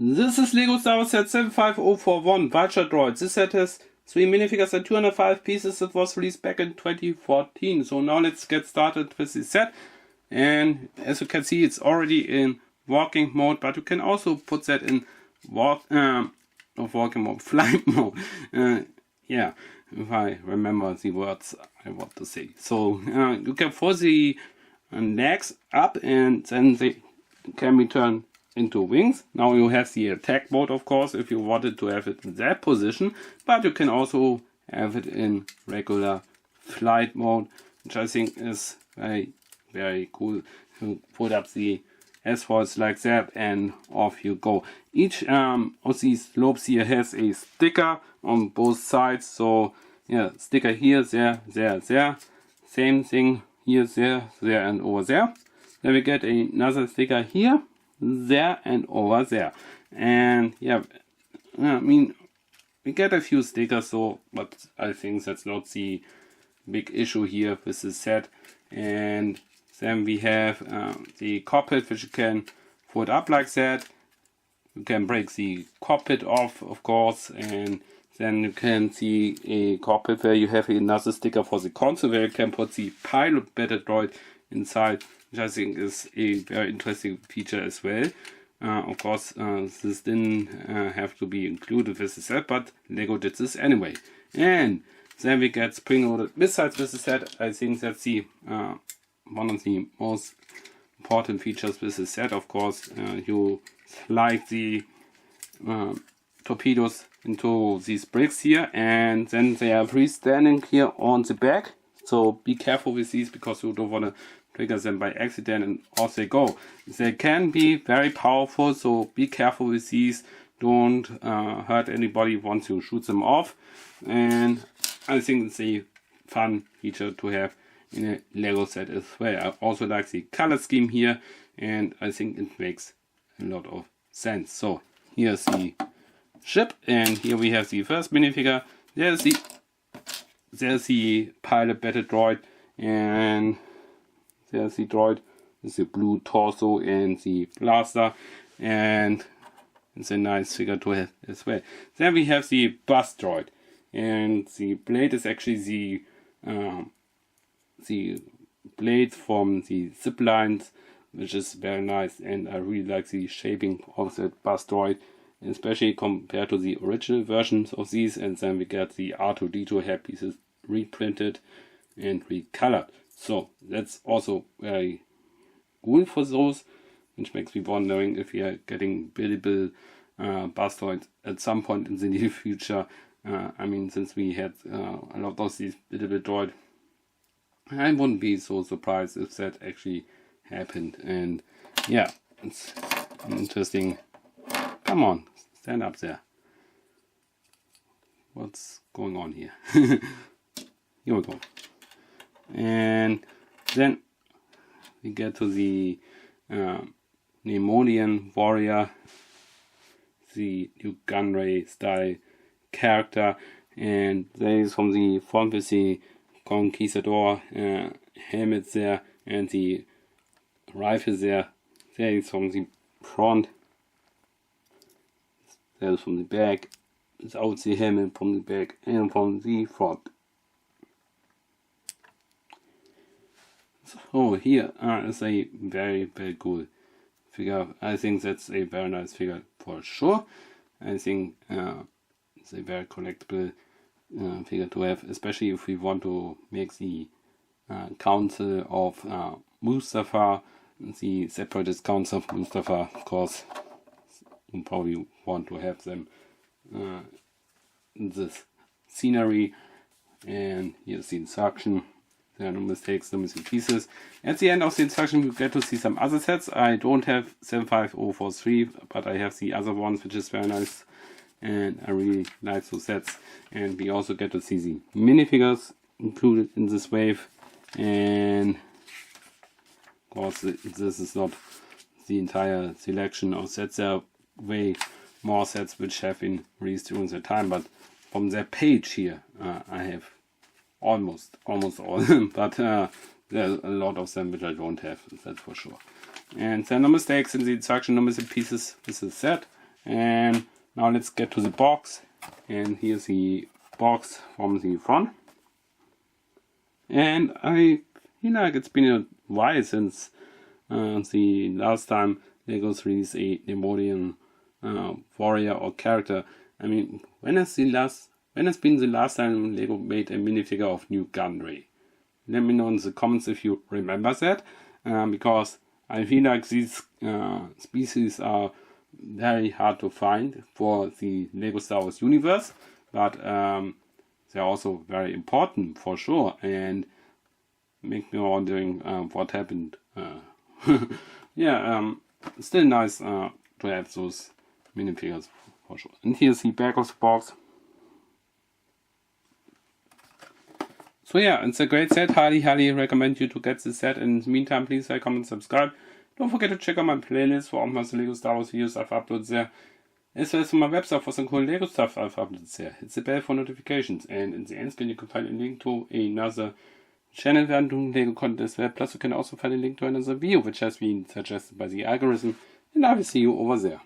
This is Lego Star Wars set 75041 Vulture Droid. This set has 3 minifigures and 205 pieces. It was released back in 2014. So now let's get started with this set. And as you can see, it's already in walking mode, but you can also put that in walking mode, flight mode. Yeah, if I remember the words I want to say. So you can force the legs up and then they can be turned into wings. Now you have the attack mode, of course, if you wanted to have it in that position, but you can also have it in regular flight mode, which I think is very cool. You put up the S-foils like that and off you go. Each of these lobes here has a sticker on both sides, so yeah, sticker here, there, same thing here, there and over there. Then we get another sticker here, there and over there. And yeah, I mean, we get a few stickers, so but I think that's not the big issue here with this set. And then we have the cockpit, which you can fold up like that. You can break the cockpit off, of course, and then you can see a cockpit where you have another sticker for the console, where you can put the pilot battle droid inside, which I think is a very interesting feature as well. Of course, this didn't have to be included with the set, but Lego did this anyway. And then we get spring-loaded missiles with the set. I think that's the one of the most important features with the set. Of course, you slide the torpedoes into these bricks here, and then they are freestanding here on the back. So be careful with these, because you don't want to trigger them by accident and off they go. They can be very powerful, so be careful with these. Don't hurt anybody once you shoot them off. And I think it's a fun feature to have in a Lego set as well. I also like the color scheme here, and I think it makes a lot of sense. So here's the ship, and here we have the first minifigure. There's the pilot battle droid, and there's the droid with the blue torso and the blaster, and it's a nice figure to have as well. Then we have the bus droid, and the blade is actually the blade from the zip lines, which is very nice, and I really like the shaping of the bus droid, especially compared to the original versions of these. And then we get the R2-D2 head pieces reprinted and recolored. So that's also very cool for those, which makes me wondering if we are getting buildable bus droids at some point in the near future. I mean, since we had a lot of these buildable droids, I wouldn't be so surprised if that actually happened. And yeah, it's an interesting. Come on, stand up there. What's going on here? Here we go. And then we get to the Nemonian warrior, the new Gunray style character, and there is from the front with the Conquistador helmet there, and the rifle there. There is from the front. There is from the back. Without the helmet from the back and from the front. So here is a very cool figure. I think that's a very nice figure for sure. I think it's a very collectible figure to have, especially if we want to make the Council of Mustafar, the separatist Council of Mustafar. Of course, you probably want to have them in this scenery. And here's the instruction. There are no mistakes, no missing pieces. At the end of the instruction, you get to see some other sets. I don't have 75043, but I have the other ones, which is very nice, and I really like those sets. And we also get to see the minifigures included in this wave. And of course, this is not the entire selection of sets. There are way more sets which have been released during the time, but from their page here, I have almost all, but there are a lot of them which I don't have, that's for sure. And there are no mistakes in the instruction, no missing pieces with the set. And now let's get to the box. And here's the box from the front. And I feel like it's been a while since the last time Legos released a Nemodian warrior or character. I mean, when has been the last time Lego made a minifigure of New Gunray? Let me know in the comments if you remember that, because I feel like these species are very hard to find for the Lego Star Wars universe, but they're also very important for sure, and make me wondering what happened. Yeah, still nice to have those minifigures for sure. And here's the back of the box. So yeah, it's a great set. Highly recommend you to get this set. In the meantime, please like, comment, subscribe. Don't forget to check out my playlist for all my Lego Star Wars videos I've uploaded there, as well as on my website for some cool Lego stuff I've uploaded there. Hit the bell for notifications, and in the end screen you can find a link to another channel where I'm doing Lego content as well. Plus you can also find a link to another video which has been suggested by the algorithm, and I will see you over there.